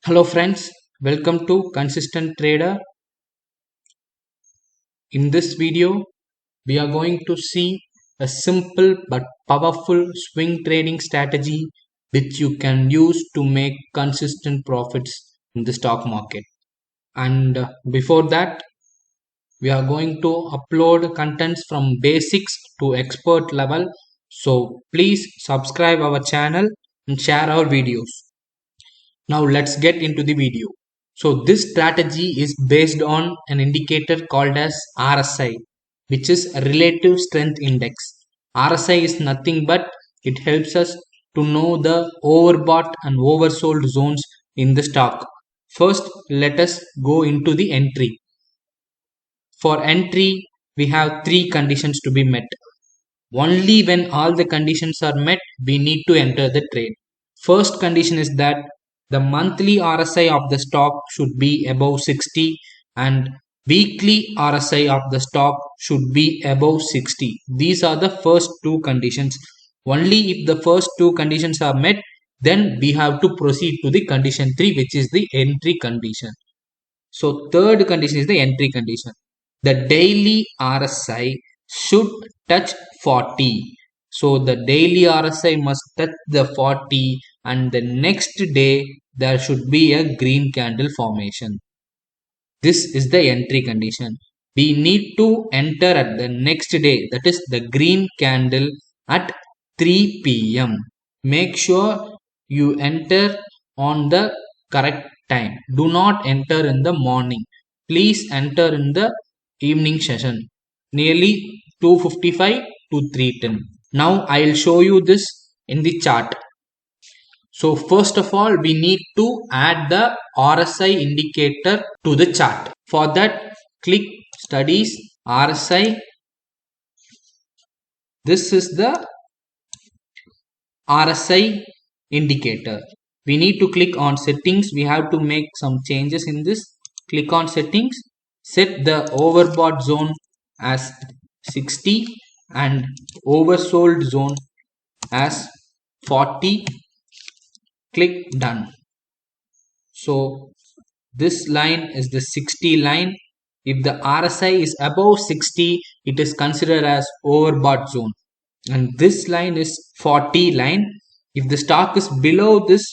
Hello friends, welcome to Consistent Trader. In this video, we are going to see a simple but powerful swing trading strategy which you can use to make consistent profits in the stock market. And before that, we are going to upload contents from basics to expert level. So please subscribe our channel and share our videos. Now let's get into the video. So this strategy is based on an indicator called as RSI, which is a relative strength index. RSI is nothing but it helps us to know the overbought and oversold zones in the stock. First, let us go into the entry. For entry, we have three conditions to be met. Only when all the conditions are met, we need to enter the trade. First condition is that the monthly RSI of the stock should be above 60 and weekly RSI of the stock should be above 60. These are the first two conditions. Only if the first two conditions are met, then we have to proceed to the condition 3, which is the entry condition. So third condition is the entry condition. The daily RSI should touch 40. So the daily RSI must touch the 40 and the next day there should be a green candle formation. This is the entry condition. We need to enter at the next day, that is the green candle at 3 p.m. Make sure you enter on the correct time. Do not enter in the morning. Please enter in the evening session, nearly 2:55 to 3:10. Now I will show you this in the chart. So first of all, we need to add the RSI indicator to the chart. For that, click Studies, RSI. This is the RSI indicator. We need to click on settings. We have to make some changes in this. Click on settings. Set the overbought zone as 60 and oversold zone as 40. Click done. So this line is the 60 line. If the RSI is above 60, it is considered as overbought zone. And this line is 40 line. If the stock is below this,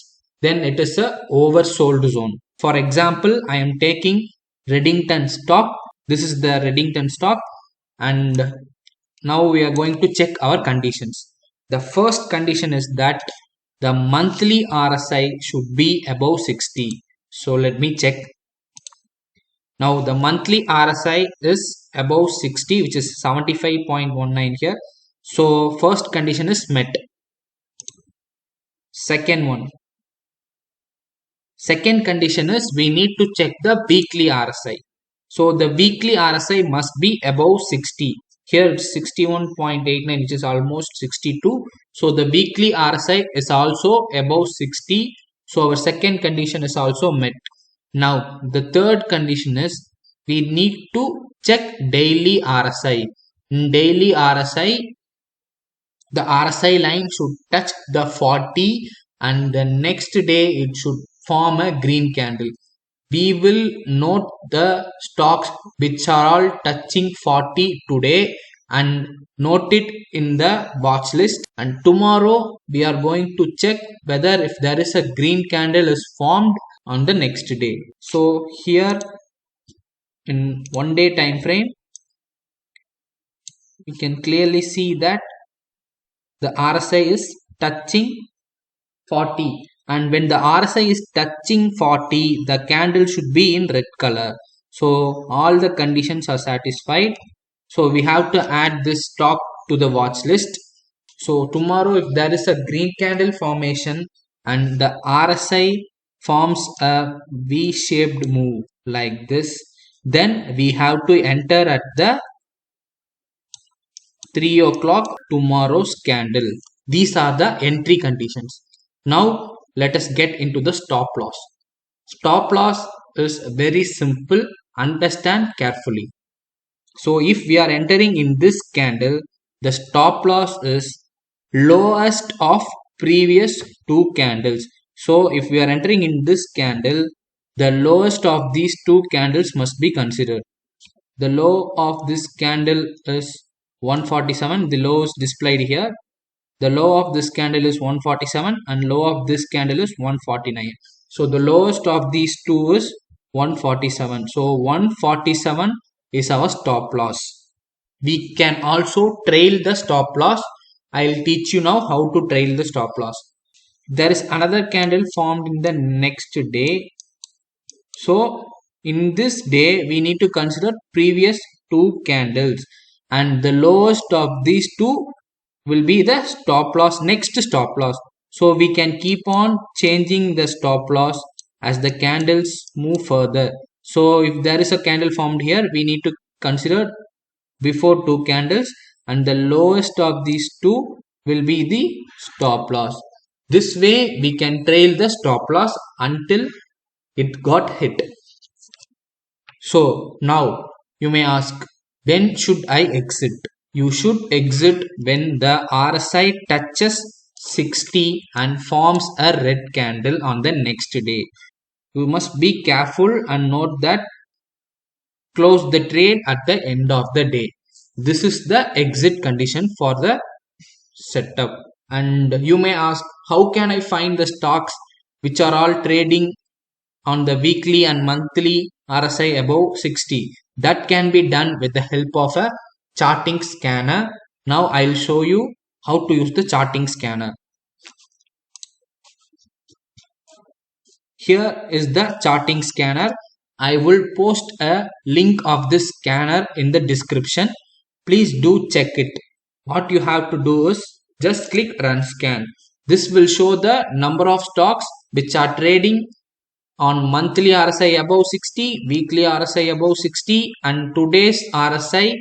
then it is a oversold zone. For example, I am taking Redington stock. This is the Redington stock. And now we are going to check our conditions. The first condition is that the monthly RSI should be above 60. So let me check. Now the monthly RSI is above 60, which is 75.19 here. So first condition is met. Second condition is we need to check the weekly RSI. So the weekly RSI must be above 60. Here it's 61.89, which is almost 62. So the weekly RSI is also above 60. So our second condition is also met. Now the third condition is we need to check daily RSI. In daily RSI, the RSI line should touch the 40 and the next day it should form a green candle. We will note the stocks which are all touching 40 today and note it in the watch list, and tomorrow we are going to check whether if there is a green candle is formed on the next day. So here in 1 day time frame, we can clearly see that the RSI is touching 40, and when the RSI is touching 40, the candle should be in red color. So all the conditions are satisfied. So we have to add this stock to the watch list. So tomorrow if there is a green candle formation and the RSI forms a V-shaped move like this, then we have to enter at the 3 o'clock tomorrow's candle. These are the entry conditions. Now let us get into the stop loss. Stop loss is very simple. Understand carefully. So if we are entering in this candle, the stop loss is lowest of previous two candles. So if we are entering in this candle, the lowest of these two candles must be considered. The low of this candle is 147. The low is displayed here. The low of this candle is 147 and low of this candle is 149. So the lowest of these two is 147. So 147 is our stop loss. We can also trail the stop loss. I'll teach you now how to trail the stop loss. There is another candle formed in the next day. So in this day we need to consider previous two candles, and the lowest of these two will be the stop loss, next stop loss. So we can keep on changing the stop loss as the candles move further. So if there is a candle formed here, we need to consider before two candles, and the lowest of these two will be the stop loss. This way we can trail the stop loss until it got hit. So now you may ask, when should I exit? You should exit when the RSI touches 60 and forms a red candle on the next day. You must be careful and note that close the trade at the end of the day. This is the exit condition for the setup. And you may ask, how can I find the stocks which are all trading on the weekly and monthly RSI above 60? That can be done with the help of a charting scanner. Now I'll show you how to use the charting scanner. Here is the charting scanner. I will post a link of this scanner in the description. Please do check it. What you have to do is just click run scan. This will show the number of stocks which are trading on monthly RSI above 60, weekly RSI above 60, and today's RSI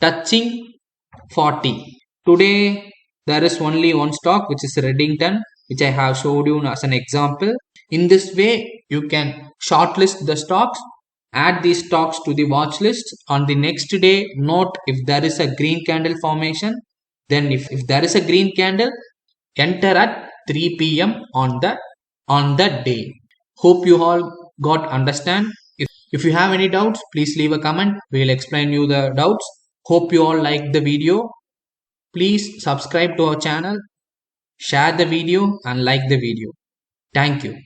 touching 40. Today there is only one stock, which is Redington, which I have showed you as an example. In this way you can shortlist the stocks, add these stocks to the watch list. On the next day, note if there is a green candle formation, then if there is a green candle, enter at 3 p.m. on the day. Hope you all got understand. If you have any doubts, please leave a comment. We will explain you the doubts. Hope you all like the video. Please subscribe to our channel, share the video and like the video. Thank you.